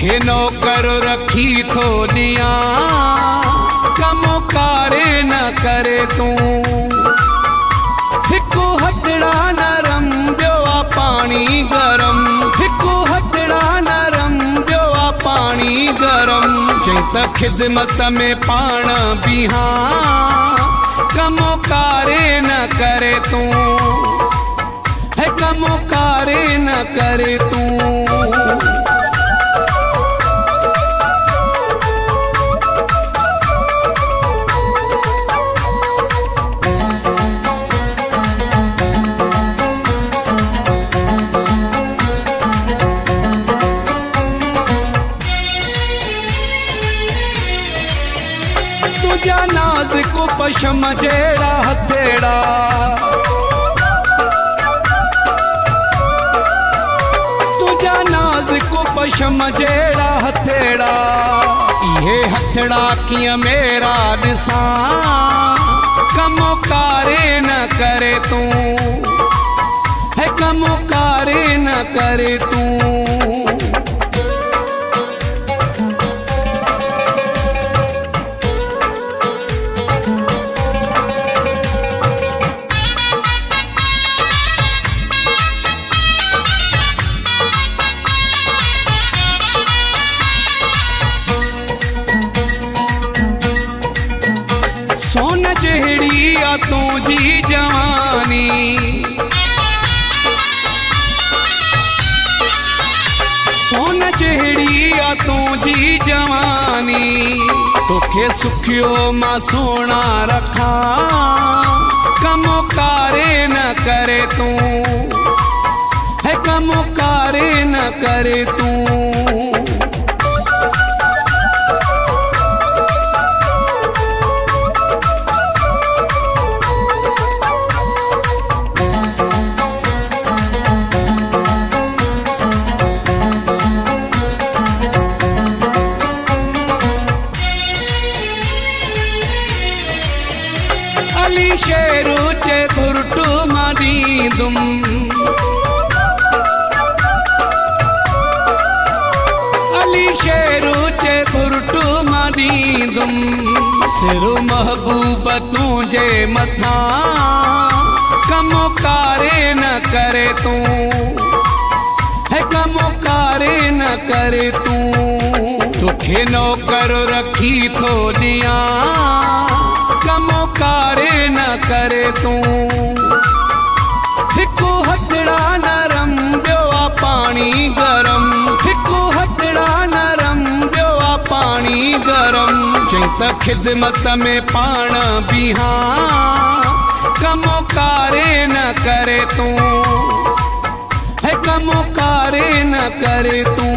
तोखे नौकर रखी थोलिया कम कारे न करे तू। हिकु हथड़ा नरम ॿियो आ पानी गरम, हिकु हथड़ा नरम ॿियो आ पानी गरम। चई त खिदमत में पाण बीहा कम कारे न करे तू, है कम कारे न करे तू। तुझा नाज़ुक पशम जहिड़ा हथेड़ा, तुझा नाज़ुक पशम जहिड़ा हथेड़ा। इहे हथड़ा कीअं मेरा ॾिसां कम कारे न करे तू, है कम कारे न करे तू। सोन जहिड़ी आ तुझी जवानी, सोन जहिड़ी आ तुझी जवानी। तोखे सुखियो मां सोना रखा कम कारे न करे तू, है कम कारे न करे तू। अली शेरू चे भुरटू मादीदुम, अली शेरू चे भुरटू मादीदुम। सिर महबूब तुझे मथा कम कारे न करे तू, है कम कारे न करे तू। तोखे नौकर रखी थोलिया कम कारे न करे तू। हिकु हथड़ा नरम ॿियो आ पानी गरम, हिकु हथड़ा नरम ॿियो आ पानी गरम। चई त खिदमत में पाण बीहा कम कारे न करे तू, है कम कारे न करे तू।